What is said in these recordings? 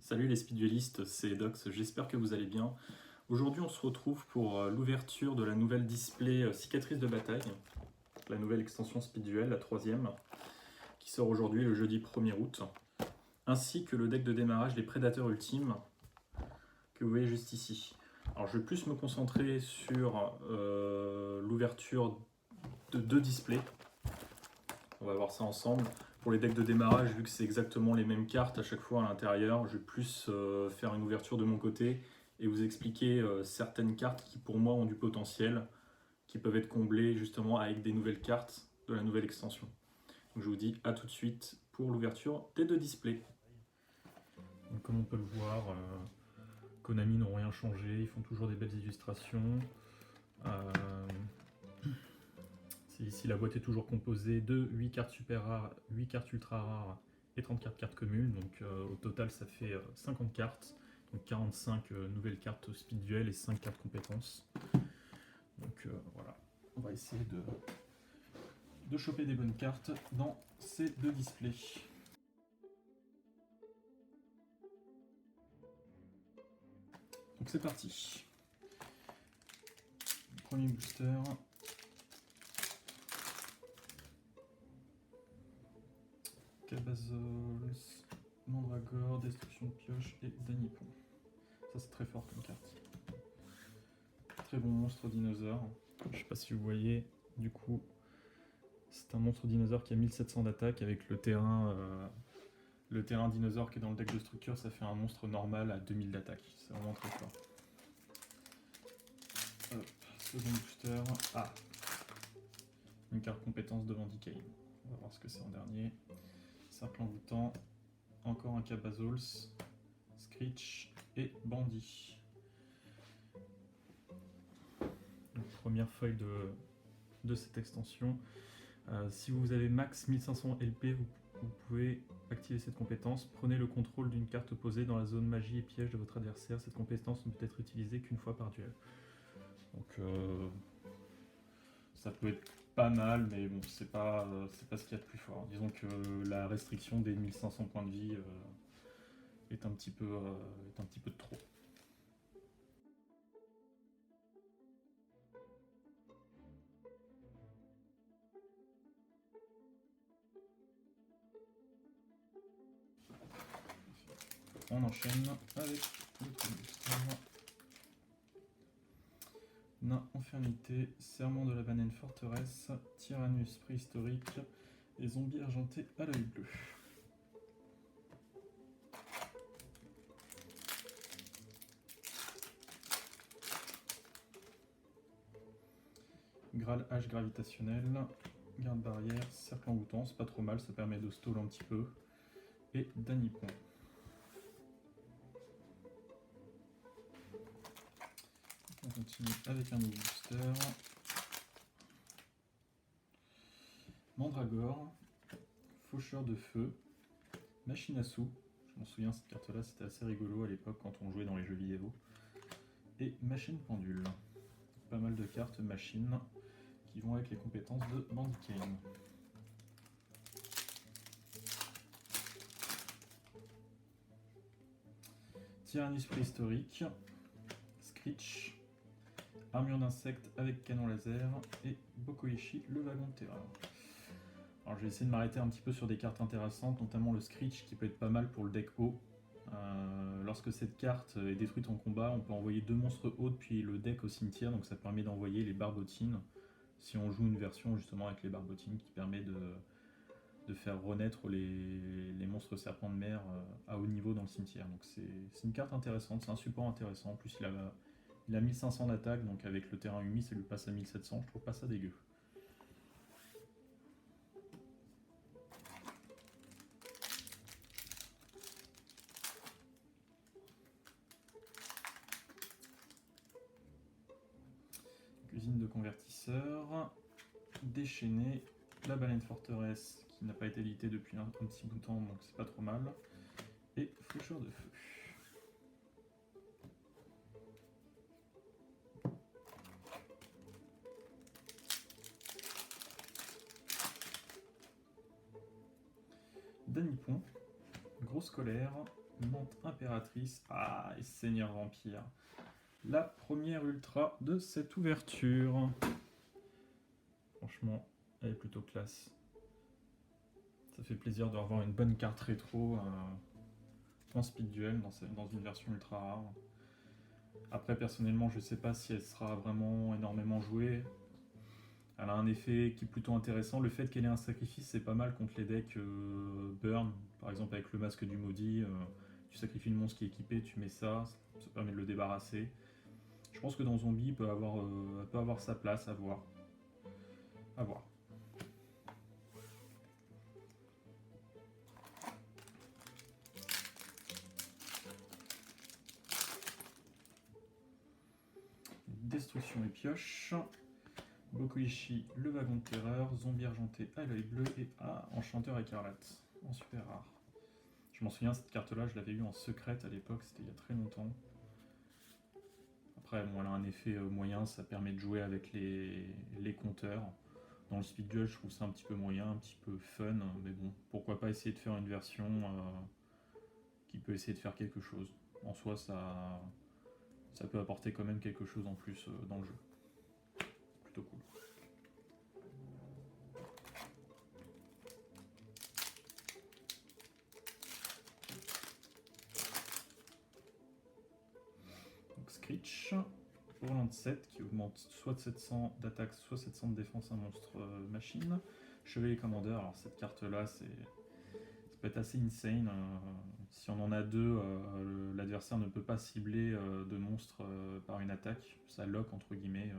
Salut les speedduelistes, c'est Edox, j'espère que vous allez bien. Aujourd'hui on se retrouve pour l'ouverture de la nouvelle display Cicatrice de bataille, la nouvelle extension Speedduel, la troisième, qui sort aujourd'hui le jeudi 1er août, ainsi que le deck de démarrage des Prédateurs Ultimes, que vous voyez juste ici. Alors je vais plus me concentrer sur l'ouverture de deux displays, on va voir ça ensemble. Pour les decks de démarrage, vu que c'est exactement les mêmes cartes à chaque fois à l'intérieur, je vais plus faire une ouverture de mon côté et vous expliquer certaines cartes qui pour moi ont du potentiel, qui peuvent être comblées justement avec des nouvelles cartes de la nouvelle extension. Donc je vous dis à tout de suite pour l'ouverture des deux displays. Donc comme on peut le voir, Konami n'ont rien changé, ils font toujours des belles illustrations. Ici, la boîte est toujours composée de 8 cartes super rares, 8 cartes ultra rares et 34 cartes communes. Donc au total, ça fait 50 cartes. Donc 45 nouvelles cartes speed duel et 5 cartes compétences. Donc voilà, on va essayer de choper des bonnes cartes dans ces deux displays. Donc c'est parti. Premier booster. Cabazols, Mandragore, Destruction de Pioche et Danipon. Ça c'est très fort comme carte. Très bon monstre dinosaure. Je sais pas si vous voyez, du coup, c'est un monstre dinosaure qui a 1700 d'attaque avec le terrain dinosaure qui est dans le deck de structure, ça fait un monstre normal à 2000 d'attaque. C'est vraiment très fort. Hop, second booster. Ah, une carte compétence devant Decay. On va voir ce que c'est en dernier. Cercle envoûtant, encore un Cabazols, Screech et Bandit. Donc, première feuille de cette extension. Si vous avez max 1500 LP, vous pouvez activer cette compétence. Prenez le contrôle d'une carte posée dans la zone magie et piège de votre adversaire. Cette compétence ne peut être utilisée qu'une fois par duel. Donc ça peut être pas mal, mais bon, c'est pas ce qu'il y a de plus fort. Disons que la restriction des 1500 points de vie est un petit peu de trop. On enchaîne avec le premier booster. Nain Infernité, Serment de la Banane Forteresse, Tyrannus préhistorique et Zombie argenté à l'œil bleu. Graal H gravitationnel, garde barrière, cercle envoûtant, c'est pas trop mal, ça permet de stall un petit peu. Et Danipon. On continue avec un nouveau booster. Mandragore, Faucheur de feu, Machine à sous. Je m'en souviens, cette carte-là, c'était assez rigolo à l'époque quand on jouait dans les jeux vidéo. Et Machine pendule. Pas mal de cartes machines qui vont avec les compétences de Bandit Kane. Tyrannus préhistorique, Screech, armure d'insectes avec canon laser et Bokoichi, le wagon de terreur. Alors je vais essayer de m'arrêter un petit peu sur des cartes intéressantes, notamment le Screech qui peut être pas mal pour le deck haut. Lorsque cette carte est détruite en combat, on peut envoyer 2 monstres hauts depuis le deck au cimetière, donc ça permet d'envoyer les barbotines. Si on joue une version justement avec les barbotines qui permet de faire renaître les monstres serpents de mer à haut niveau dans le cimetière. Donc c'est une carte intéressante, c'est un support intéressant. En plus il a 1500 d'attaque, donc avec le terrain humide ça lui passe à 1700, je trouve pas ça dégueu. Usine de convertisseur, déchaîné, la baleine forteresse qui n'a pas été éditée depuis un petit bout de temps donc c'est pas trop mal, et faucheur de feu. Danipon, grosse colère, Monte impératrice. Ah, et seigneur vampire. La première ultra de cette ouverture. Franchement, elle est plutôt classe. Ça fait plaisir de revoir une bonne carte rétro en speed duel dans une version ultra rare. Après, personnellement, je sais pas si elle sera vraiment énormément jouée. Elle a un effet qui est plutôt intéressant. Le fait qu'elle ait un sacrifice, c'est pas mal contre les decks burn. Par exemple, avec le masque du maudit, tu sacrifies une monstre qui est équipée, tu mets ça permet de le débarrasser. Je pense que dans Zombie, peut avoir sa place à voir. À voir. Destruction et pioche. Bokoichi, le wagon de terreur. Zombie argenté à l'œil bleu. Et enchanteur écarlate. En super rare. Je m'en souviens, cette carte-là, je l'avais eue en secrète à l'époque, c'était il y a très longtemps. Après, bon, elle a un effet moyen, ça permet de jouer avec les compteurs. Dans le speed duel, je trouve ça un petit peu moyen, un petit peu fun, mais bon, pourquoi pas essayer de faire une version qui peut essayer de faire quelque chose. En soi, ça peut apporter quand même quelque chose en plus dans le jeu. Plutôt cool. Donc Screech, Volant 7 qui augmente soit de 700 d'attaque, soit 700 de défense un monstre machine. Chevalier Commandeur, alors cette carte là, ça peut être assez insane. Si on en a deux, l'adversaire ne peut pas cibler de monstres par une attaque. Ça lock entre guillemets,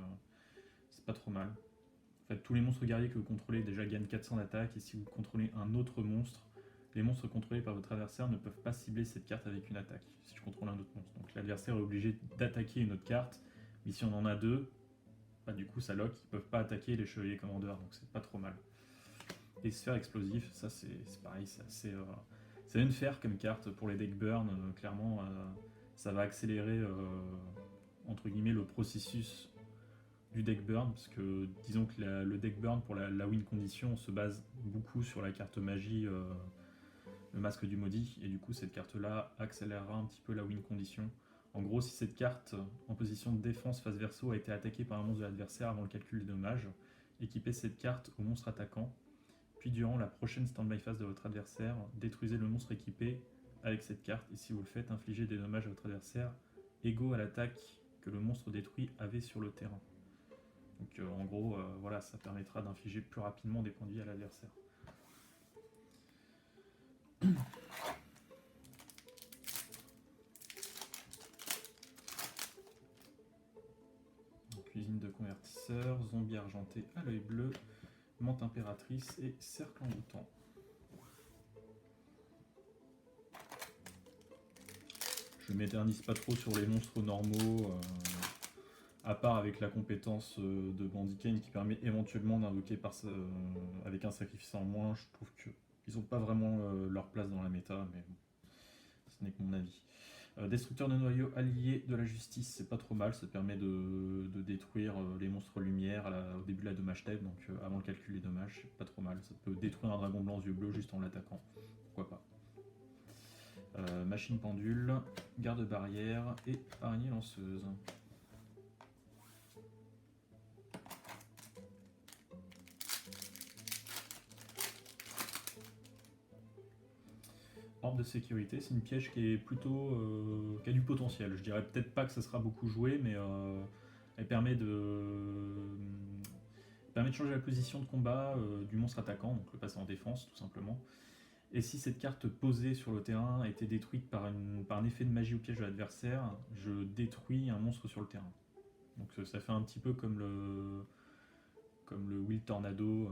c'est pas trop mal. En fait, tous les monstres guerriers que vous contrôlez déjà gagnent 400 d'attaque, et si vous contrôlez un autre monstre, les monstres contrôlés par votre adversaire ne peuvent pas cibler cette carte avec une attaque, si je contrôle un autre monstre. Donc l'adversaire est obligé d'attaquer une autre carte, mais si on en a deux, bah, du coup ça lock, ils peuvent pas attaquer les chevaliers commandeurs, donc c'est pas trop mal. Et sphère explosif, ça c'est pareil, c'est une faire comme carte pour les deck burn, clairement ça va accélérer entre guillemets le processus du deck burn, parce que disons que le deck burn pour la win condition se base beaucoup sur la carte magie, le masque du maudit, et du coup cette carte là accélérera un petit peu la win condition. En gros, si cette carte en position de défense face verso a été attaquée par un monstre de l'adversaire avant le calcul des dommages, équipez cette carte au monstre attaquant, puis durant la prochaine stand-by phase de votre adversaire, détruisez le monstre équipé avec cette carte, et si vous le faites, infligez des dommages à votre adversaire égaux à l'attaque que le monstre détruit avait sur le terrain. Donc en gros, voilà, ça permettra d'infliger plus rapidement des points de vie à l'adversaire. Cuisine de convertisseur, zombie argenté à l'œil bleu, menthe impératrice et cercle envoûtant. Je m'éternise pas trop sur les monstres normaux, à part avec la compétence de Bandicane qui permet éventuellement d'invoquer avec un sacrifice en moins. Je trouve qu'ils n'ont pas vraiment leur place dans la méta, mais bon, ce n'est que mon avis. Destructeur de noyaux allié de la justice, c'est pas trop mal, ça permet de détruire les monstres lumière au début de la dommage table, donc avant le calcul des dommages, c'est pas trop mal. Ça peut détruire un dragon blanc aux yeux bleus juste en l'attaquant, pourquoi pas. Machine pendule, garde barrière et araignée lanceuse. Orbe de sécurité, c'est une piège qui est plutôt qui a du potentiel. Je dirais peut-être pas que ça sera beaucoup joué, mais elle permet de changer la position de combat du monstre attaquant, donc le passer en défense tout simplement. Et si cette carte posée sur le terrain a été détruite par un effet de magie ou piège de l'adversaire, je détruis un monstre sur le terrain. Donc ça fait un petit peu comme le Will Tornado,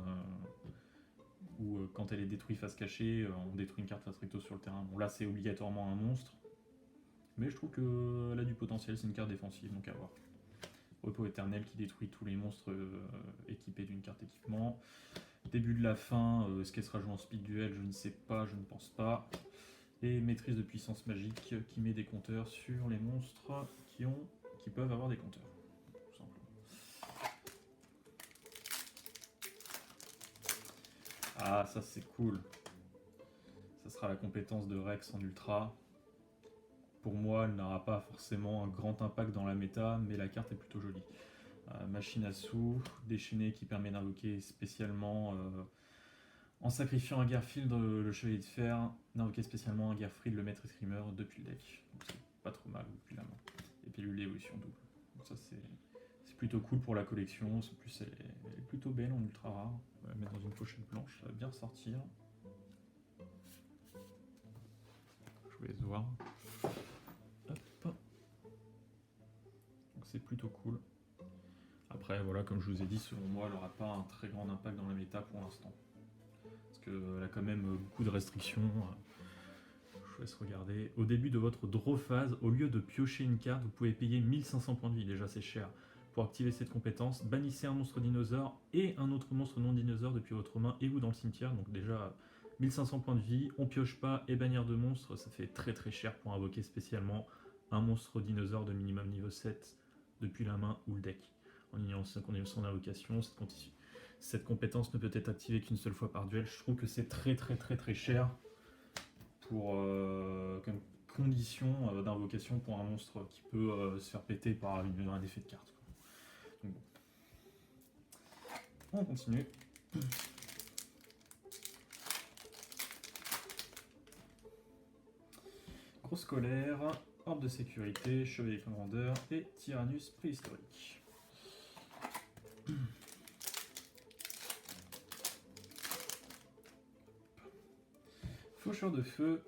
où quand elle est détruite face cachée, on détruit une carte face recto sur le terrain. Bon là c'est obligatoirement un monstre, mais je trouve qu'elle a du potentiel, c'est une carte défensive, donc à voir. Repos éternel qui détruit tous les monstres équipés d'une carte équipement. Début de la fin, est-ce qu'elle sera jouée en speed duel? Je ne sais pas, je ne pense pas. Et maîtrise de puissance magique qui met des compteurs sur les monstres qui peuvent avoir des compteurs. Tout simplement. Ah, ça c'est cool. Ça sera la compétence de Rex en ultra. pour moi, elle n'aura pas forcément un grand impact dans la méta, mais la carte est plutôt jolie. Machine à sous, déchaîné qui permet d'invoquer spécialement, en sacrifiant un Garfield, le Chevalier de Fer, d'invoquer spécialement un Garfield, le Maître Escrimeur, depuis le deck. Donc c'est pas trop mal depuis la main. Et puis l'évolution double. Donc ça c'est plutôt cool pour la collection. En plus elle est plutôt belle en ultra rare. On va la mettre dans une pochette blanche, ça va bien ressortir. Je vous laisse voir. Hop. Donc c'est plutôt cool. Après voilà, comme je vous ai dit, selon moi elle n'aura pas un très grand impact dans la méta pour l'instant. Parce qu'elle a quand même beaucoup de restrictions. Je vous laisse regarder. Au début de votre draw phase, au lieu de piocher une carte, vous pouvez payer 1500 points de vie, déjà c'est cher. Pour activer cette compétence, bannissez un monstre dinosaure et un autre monstre non dinosaure depuis votre main et ou dans le cimetière. Donc déjà 1500 points de vie, on pioche pas et bannir de monstres, ça fait très très cher pour invoquer spécialement un monstre dinosaure de minimum niveau 7 depuis la main ou le deck. En ignorant son invocation, cette compétence ne peut être activée qu'une seule fois par duel. Je trouve que c'est très très très très cher pour comme condition d'invocation pour un monstre qui peut se faire péter par un effet de carte. Donc, bon. On continue. Grosse colère, ordre de sécurité, chevalier commandeur et tyrannus préhistorique. Faucheur de feu,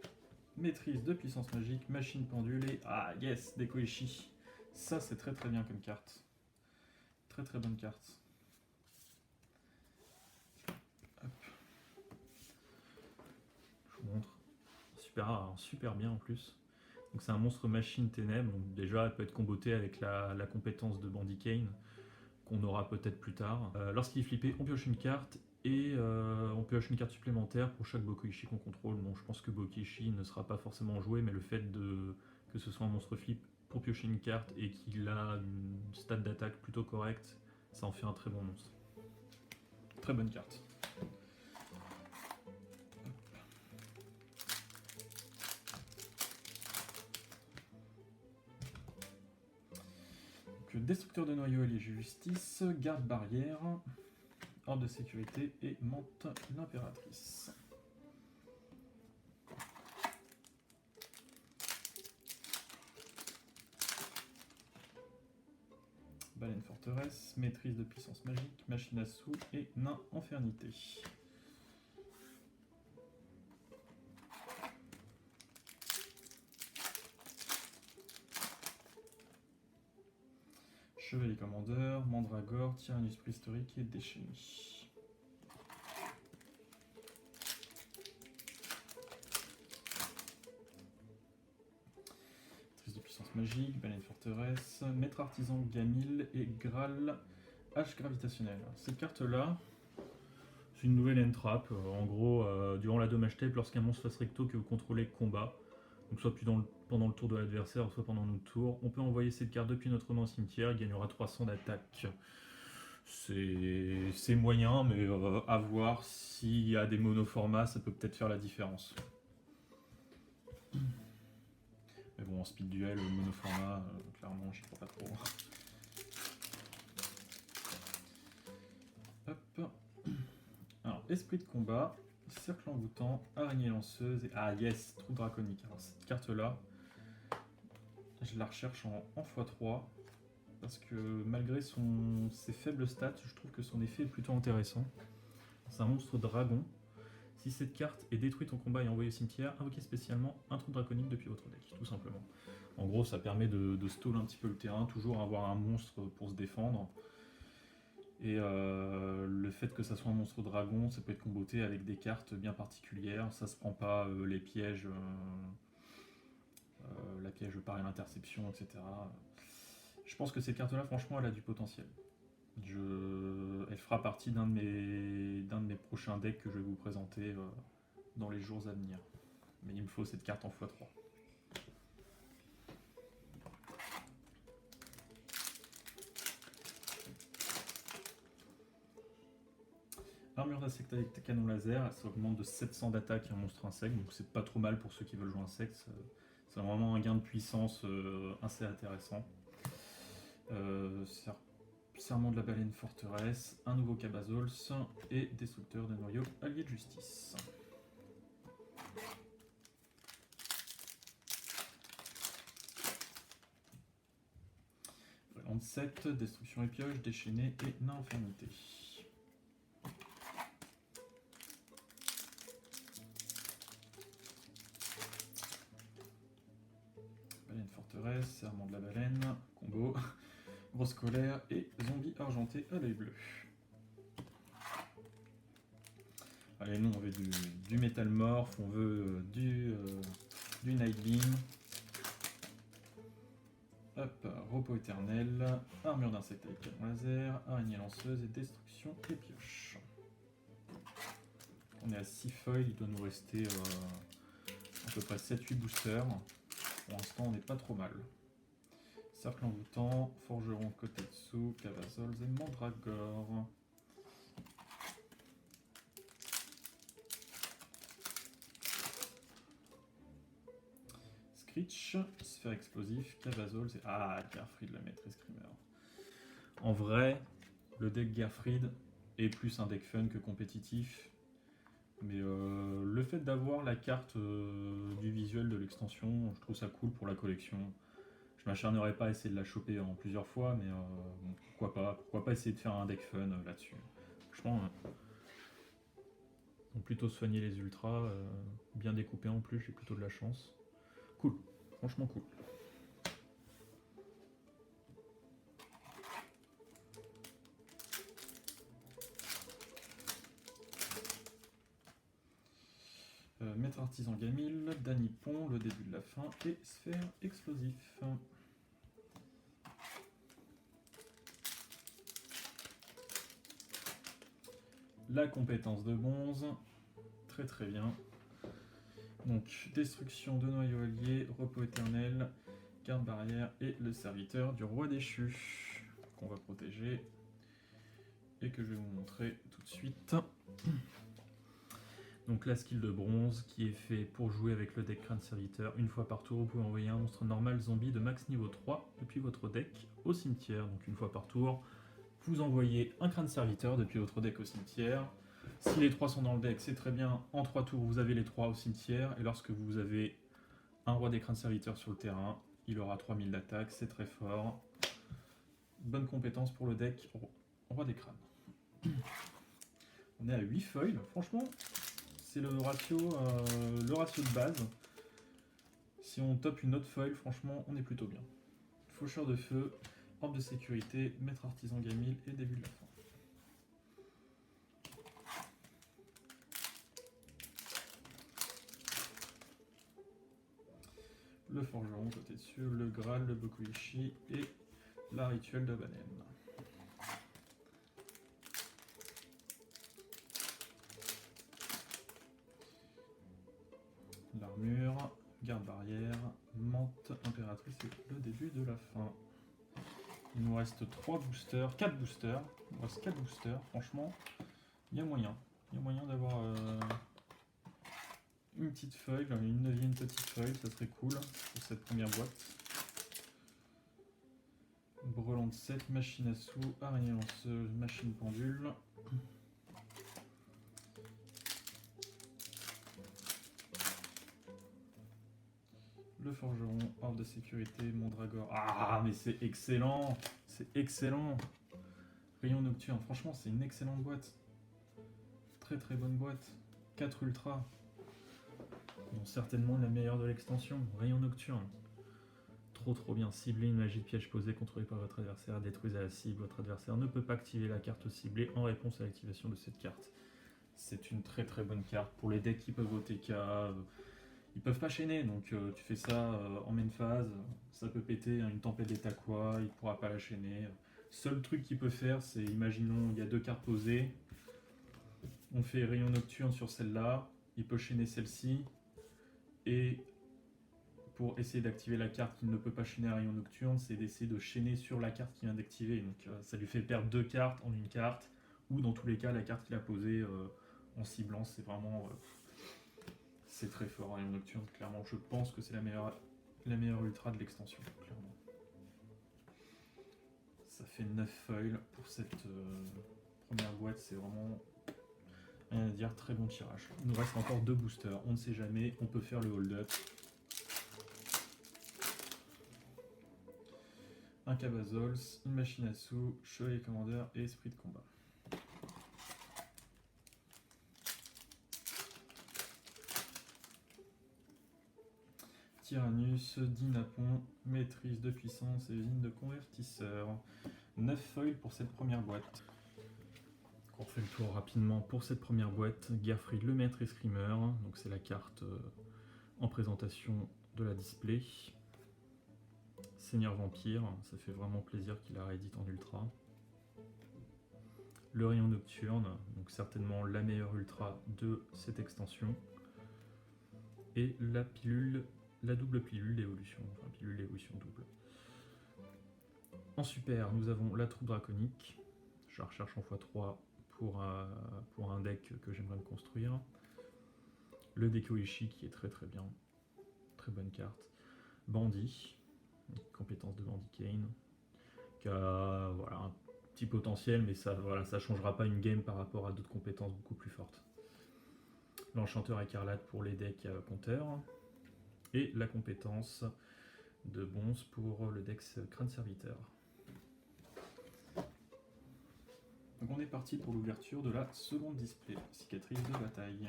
maîtrise de puissance magique, machine pendule et... Ah yes, Dekoichi. Ça c'est très très bien comme carte. Très très bonne carte. Hop. Je vous montre. Super bien en plus. Donc c'est un monstre machine ténèbres. Donc déjà elle peut être combotée avec la compétence de Bandy Kane qu'on aura peut-être plus tard. Lorsqu'il est flippé, on pioche une carte et on pioche une carte supplémentaire pour chaque Bokoichi qu'on contrôle. Bon, je pense que Bokoichi ne sera pas forcément joué, mais le fait que ce soit un monstre flip pour piocher une carte et qu'il a une stat d'attaque plutôt correcte, ça en fait un très bon monstre. Très bonne carte. Donc, destructeur de noyaux allié justice, garde barrière, ordre de sécurité et Mante l'impératrice. Baleine forteresse, maîtrise de puissance magique, machine à sous et nain infernité. Chevalier commandeur, mandragore, tyrannus préhistorique et déchaîné. Maîtrise de puissance magique, baleine forteresse, maître artisan Gamil et Graal H gravitationnel. Cette carte là, c'est une nouvelle entrap. En gros, durant la dommage tape, lorsqu'un monstre face recto que vous contrôlez combat, donc soit pendant le tour de l'adversaire, soit pendant notre tour, on peut envoyer cette carte depuis notre main au cimetière, il gagnera 300 d'attaque. C'est moyen, mais à voir s'il y a des monoformats, ça peut peut-être faire la différence. Mais bon, en speed duel, monoformat, clairement, j'y crois pas trop. Hop. Alors, esprit de combat, cercle envoûtant, araignée lanceuse et... Ah yes, trou draconique. Alors cette carte-là, je la recherche en x3, parce que malgré ses faibles stats, je trouve que son effet est plutôt intéressant. C'est un monstre dragon. Si cette carte est détruite en combat et envoyée au cimetière, invoquez spécialement un trou draconique depuis votre deck, tout simplement. En gros, ça permet de stall un petit peu le terrain, toujours avoir un monstre pour se défendre. Et le fait que ça soit un monstre dragon, ça peut être comboté avec des cartes bien particulières. Ça se prend pas les pièges, la piège par l'interception, etc. Je pense que cette carte-là, franchement, elle a du potentiel. Elle fera partie d'un de mes prochains decks que je vais vous présenter dans les jours à venir. Mais il me faut cette carte en x3. Armure d'insecte avec canon laser, ça augmente de 700 d'attaque un monstre insecte, donc c'est pas trop mal pour ceux qui veulent jouer insecte. Ça C'est vraiment un gain de puissance assez intéressant. Serment de la baleine forteresse, un nouveau Cabazols et destructeur de noyaux alliés de justice. Land 7, destruction et pioche, déchaîné et nain infernité. Baleine forteresse, serment de la baleine, combo, grosse colère et zombie argenté à l'œil bleu. Allez, nous on veut du Metal Morph, on veut du Nightbeam. Hop, repos éternel, armure d'insecte avec canon laser, araignée lanceuse et destruction et pioche. On est à 6 foils, il doit nous rester à peu près 7-8 boosters. Pour l'instant on n'est pas trop mal. Cercle envoûtant, forgeron Kotetsu, Cavasols et Mandragore. Screech, sphère explosif, Cavasols et... Ah, Garfried, la maîtrise Screamer. En vrai, le deck Garfried est plus un deck fun que compétitif. Mais le fait d'avoir la carte du visuel de l'extension, je trouve ça cool pour la collection. Je m'acharnerai pas à essayer de la choper en plusieurs fois, mais bon, pourquoi pas essayer de faire un deck fun là-dessus. Franchement, on plutôt soigner les ultras, bien découpés en plus, j'ai plutôt de la chance. Cool, franchement cool. Maître artisan Gamil, Danipon, le début de la fin et sphère explosif. La compétence de bronze, très très bien. Donc destruction de noyaux alliés, repos éternel, garde barrière et le serviteur du roi déchu qu'on va protéger et que je vais vous montrer tout de suite. Donc la skill de bronze qui est fait pour jouer avec le deck crâne serviteur. Une fois par tour, vous pouvez envoyer un monstre normal zombie de max niveau 3 depuis votre deck au cimetière. Donc une fois par tour, vous envoyez un crâne serviteur depuis votre deck au cimetière. Si les 3 sont dans le deck, c'est très bien. En 3 tours, vous avez les 3 au cimetière. Et lorsque vous avez un roi des crânes serviteurs sur le terrain, il aura 3000 d'attaque, c'est très fort. Bonne compétence pour le deck roi des crânes. On est à 8 foils, franchement, c'est le ratio de base. Si on top une autre foil, franchement, on est plutôt bien. Faucheur de feu, orbe de sécurité, maître artisan Gamil et début de la fin. Le forgeron côté dessus, le Graal, le Bokuichi et la rituelle de Banen. L'armure, garde barrière, menthe impératrice et le début de la fin. Il nous reste 4 boosters. Il nous reste 4 boosters, franchement, il y a moyen. Il y a moyen d'avoir une petite feuille, une 9e petite feuille, ça serait cool pour cette première boîte. Brelante 7, machine à sous, araignée lanceuse, machine pendule. Le forgeron, orbe de sécurité, Mandragore. Ah, mais c'est excellent! C'est excellent! Rayon nocturne, franchement, c'est une excellente boîte. Très très bonne boîte. 4 ultras. Bon, certainement la meilleure de l'extension. Rayon nocturne. Trop bien. Cibler une magie de piège posée, contrôlée par votre adversaire, détruisez la cible. Votre adversaire ne peut pas activer la carte ciblée en réponse à l'activation de cette carte. C'est une très bonne carte pour les decks qui peuvent au TK. Ils peuvent pas chaîner, donc tu fais ça en main phase, ça peut péter, une tempête d'Etaqua, il pourra pas la chaîner. Seul truc qu'il peut faire, c'est, imaginons, il y a 2 cartes posées, on fait rayon nocturne sur celle-là, il peut chaîner celle-ci, et pour essayer d'activer la carte qu'il ne peut pas chaîner à rayon nocturne, c'est d'essayer de chaîner sur la carte qu'il vient d'activer, donc ça lui fait perdre 2 cartes en une carte, ou dans tous les cas, la carte qu'il a posée en ciblant, c'est vraiment... c'est très fort, Rayon Nocturne, clairement, je pense que c'est la meilleure la meilleure ultra de l'extension, clairement. Ça fait 9 foils pour cette première boîte, c'est vraiment rien à dire, très bon tirage. Il nous reste encore 2 boosters, on ne sait jamais, on peut faire le hold-up. Un Cabazols, une machine à sous, Chevalier Commandeur et Esprit de combat. Tyrannus, Dynapon, maîtrise de puissance et usine de convertisseur. 9 foils pour cette première boîte. On refait le tour rapidement pour cette première boîte. Gerfried, le maître escrimeur, donc c'est la carte en présentation de la display. Seigneur Vampire, ça fait vraiment plaisir qu'il la réédite en ultra. Le rayon nocturne, donc certainement la meilleure ultra de cette extension. Et la pilule, la double pilule d'évolution, enfin pilule d'évolution double. En super, nous avons la troupe draconique. Je la recherche en x3 pour un deck que j'aimerais me construire. Le Dekoichi qui est très très bien, très bonne carte. Bandit, compétence de Bandit Kane, qui a voilà, un petit potentiel, mais ça ne changera pas une game par rapport à d'autres compétences beaucoup plus fortes. L'Enchanteur écarlate pour les decks counter, et la compétence de Bonze pour le deck Crâne Serviteur. Donc on est parti pour l'ouverture de la seconde display, cicatrice de bataille.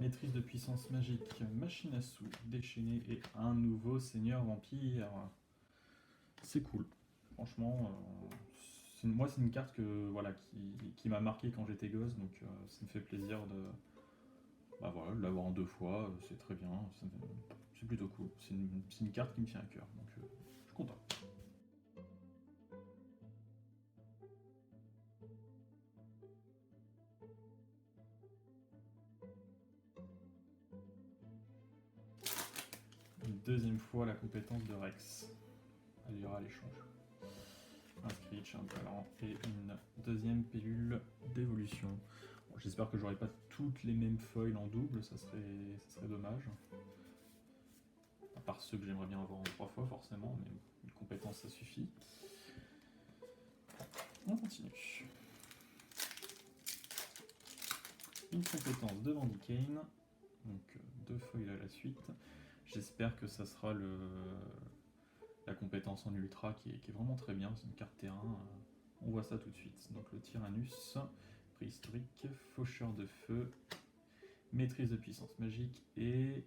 Maîtrise de puissance magique, machine à sous, déchaîné et un nouveau seigneur vampire. C'est cool. Franchement, moi c'est une carte que, voilà, qui m'a marqué quand j'étais gosse, donc ça me fait plaisir de l'avoir en 2 fois, c'est très bien, c'est plutôt cool. C'est une carte qui me tient à cœur, donc je suis content. Une deuxième fois la compétence de Rex. Elle ira à l'échange. Un Screech, un talent et une deuxième pilule d'évolution. Bon, j'espère que j'aurai pas toutes les mêmes foils en double, ça serait dommage. À part ceux que j'aimerais bien avoir en 3 fois forcément, mais une compétence ça suffit. On continue. Une compétence de Bandit Kane, donc 2 foils à la suite. J'espère que ça sera la compétence en ultra qui est vraiment très bien, c'est une carte terrain, on voit ça tout de suite. Donc le Tyrannus, préhistorique, faucheur de feu, maîtrise de puissance magique et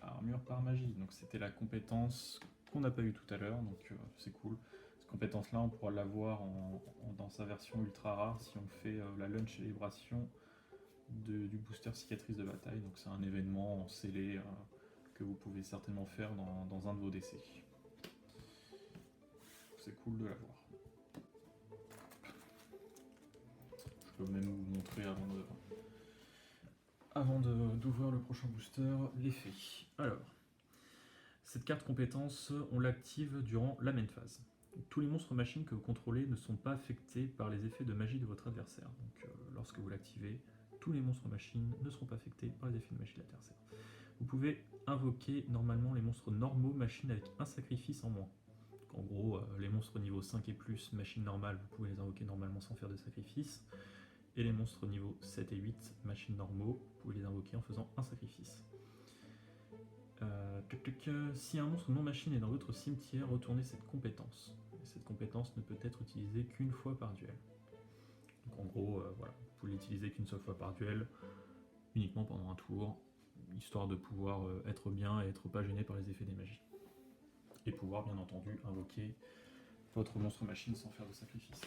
armure par magie. Donc c'était la compétence qu'on n'a pas eu tout à l'heure, donc c'est cool. Cette compétence là on pourra l'avoir dans sa version ultra rare si on fait la lunch célébration du booster cicatrice de bataille. Donc c'est un événement scellé que vous pouvez certainement faire dans un de vos décès. C'est cool de l'avoir. Je peux même vous montrer avant d'ouvrir le prochain booster l'effet. Alors, cette carte compétence, on l'active durant la main phase. Donc, tous les monstres machines que vous contrôlez ne sont pas affectés par les effets de magie de votre adversaire. Donc lorsque vous l'activez, tous les monstres machines ne seront pas affectés par les effets de magie de l'adversaire. Vous pouvez invoquer normalement les monstres normaux machines avec un sacrifice en moins. En gros, les monstres niveau 5 et plus, machine normale, vous pouvez les invoquer normalement sans faire de sacrifice. Et les monstres niveau 7 et 8, machines normaux, vous pouvez les invoquer en faisant un sacrifice. Si un monstre non machine est dans votre cimetière, retournez cette compétence. Et cette compétence ne peut être utilisée qu'une fois par duel. Donc en gros, voilà, vous pouvez l'utiliser qu'une seule fois par duel, uniquement pendant un tour, histoire de pouvoir être bien et être pas gêné par les effets des magies. Et pouvoir bien entendu invoquer votre monstre machine sans faire de sacrifice.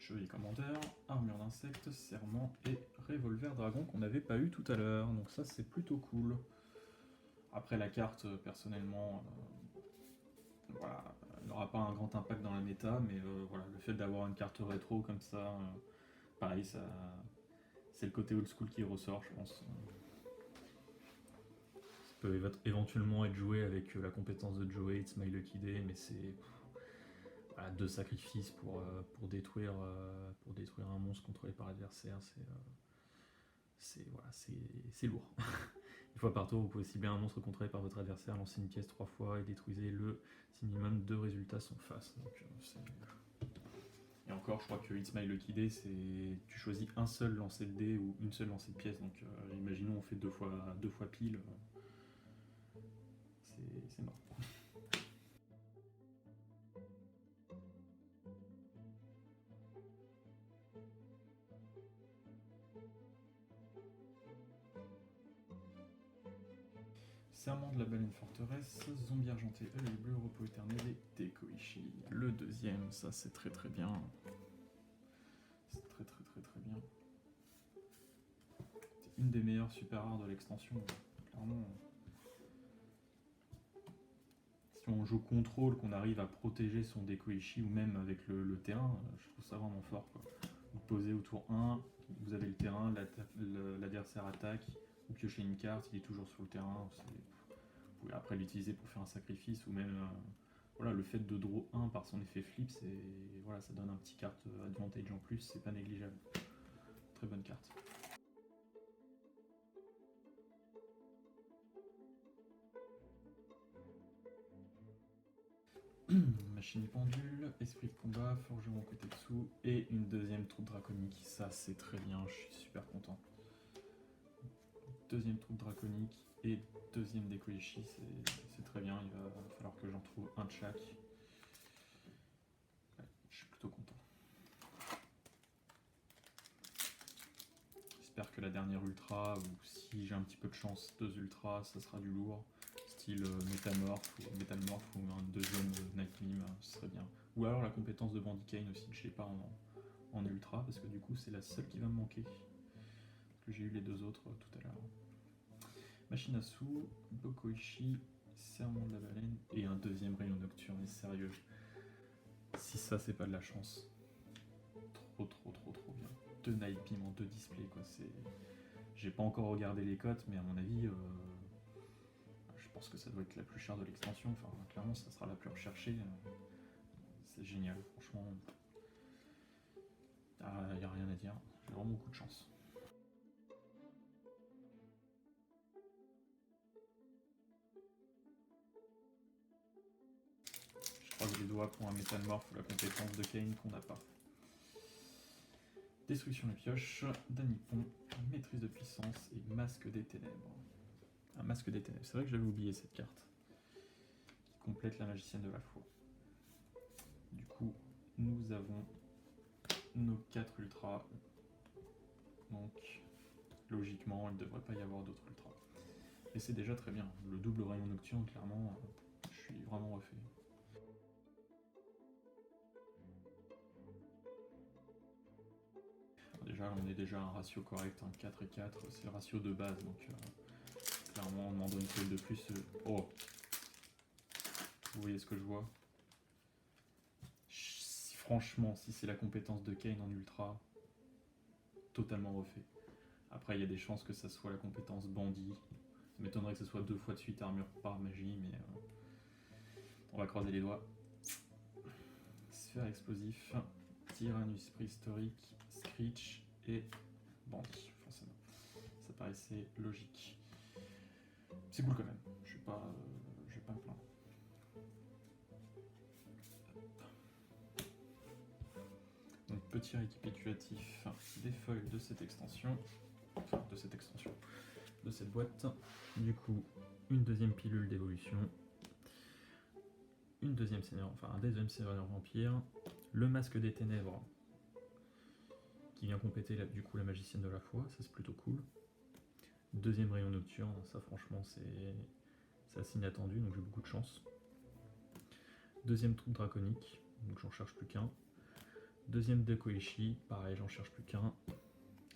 Chevalier commandeur, armure d'insectes, serment et revolver dragon qu'on n'avait pas eu tout à l'heure. Donc ça c'est plutôt cool. Après la carte, personnellement, voilà, elle n'aura pas un grand impact dans la méta, mais voilà, le fait d'avoir une carte rétro comme ça, pareil, c'est le côté old school qui ressort, je pense. Ça peut éventuellement être joué avec la compétence de Joey, It's My Lucky Day, mais c'est voilà, 2 sacrifices pour détruire un monstre contrôlé par l'adversaire, c'est lourd. Une fois par tour, vous pouvez cibler un monstre contrôlé par votre adversaire, lancer une pièce 3 fois et détruisez le si minimum 2 résultats sont face. Donc, et encore, je crois que It's My Lucky Day, c'est tu choisis un seul lancer de dés ou une seule lancée de pièce. Donc imaginons on fait deux fois pile, c'est mort. Serment de la baleine forteresse, zombie argenté, œil bleu, repos éternel et Tekoichi. Le deuxième, ça c'est très très bien. C'est très très très très bien. C'est une des meilleures super rares de l'extension, clairement. Si on joue contrôle, qu'on arrive à protéger son Dekoichi ou même avec le terrain, je trouve ça vraiment fort, quoi. Vous posez au tour 1, vous avez le terrain, l'adversaire attaque, vous piochez une carte, il est toujours sur le terrain. Vous pouvez après l'utiliser pour faire un sacrifice ou même voilà, le fait de draw 1 par son effet flip, voilà, ça donne un petit carte advantage en plus, c'est pas négligeable. Très bonne carte. Machine pendule, esprit de combat, forgeron Kotetsu et une deuxième troupe draconique. Ça c'est très bien, je suis super content. Deuxième troupe draconique et deuxième Dekoichi, c'est très bien, il va falloir que j'en trouve un de chaque. Ouais, je suis plutôt content. J'espère que la dernière ultra, ou si j'ai un petit peu de chance, 2 ultras, ça sera du lourd. Style métamorphe ou un deuxième Nightbeam, ce serait bien. Ou alors la compétence de Bandicane aussi, que je n'ai pas en ultra, parce que du coup c'est la seule qui va me manquer. Parce que j'ai eu les 2 autres tout à l'heure. Machine à sous, Bokoichi, Serment de la baleine et un deuxième rayon nocturne. Et sérieux, si ça c'est pas de la chance, trop bien. 2 Nightbeam en 2 displays, quoi. J'ai pas encore regardé les cotes, mais à mon avis, je pense que ça doit être la plus chère de l'extension. Enfin, clairement, ça sera la plus recherchée. C'est génial, franchement. Il n'y a rien à dire. J'ai vraiment beaucoup de chance. Je croise les doigts pour un métamorphe ou la compétence de Kane qu'on n'a pas. Destruction des pioches, Danipon, maîtrise de puissance et masque des ténèbres. Un masque des ténèbres, c'est vrai que j'avais oublié cette carte. Qui complète la magicienne de la foi. Du coup, nous avons nos 4 ultras. Donc, logiquement, il ne devrait pas y avoir d'autres ultras. Et c'est déjà très bien. Le double rayon nocturne, clairement, je suis vraiment refait. Déjà, on est déjà à un ratio correct, un 4 et 4, c'est le ratio de base, donc clairement, on demande une feuille de plus. Oh! Vous voyez ce que je vois? Franchement, si c'est la compétence de Kane en ultra, totalement refait. Après, il y a des chances que ça soit la compétence bandit. Ça m'étonnerait que ce soit 2 fois de suite armure par magie, mais on va croiser les doigts. Sphère explosif, Tyrannus préhistorique, Screech et bandit, forcément. Ça paraissait logique. C'est cool quand même, je vais pas me plaindre. Donc petit récapitulatif des feuilles de cette extension, de cette boîte. Du coup, une deuxième pilule d'évolution, un deuxième seigneur vampire, le masque des ténèbres qui vient compléter du coup la magicienne de la foi, ça c'est plutôt cool. Deuxième rayon nocturne, ça franchement c'est assez inattendu, donc j'ai beaucoup de chance. Deuxième troupe draconique, donc j'en cherche plus qu'un. Deuxième de Koichi, pareil, j'en cherche plus qu'un.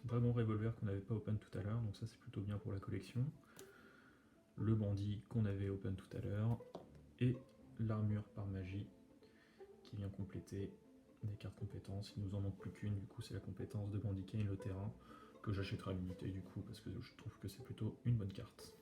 Dragon Revolver qu'on n'avait pas open tout à l'heure, donc ça c'est plutôt bien pour la collection. Le bandit qu'on avait open tout à l'heure. Et l'armure par magie qui vient compléter des cartes compétences. Il nous en manque plus qu'une, du coup c'est la compétence de Bandit Kane, le terrain, que j'achèterai à l'unité du coup parce que je trouve que c'est plutôt une bonne carte.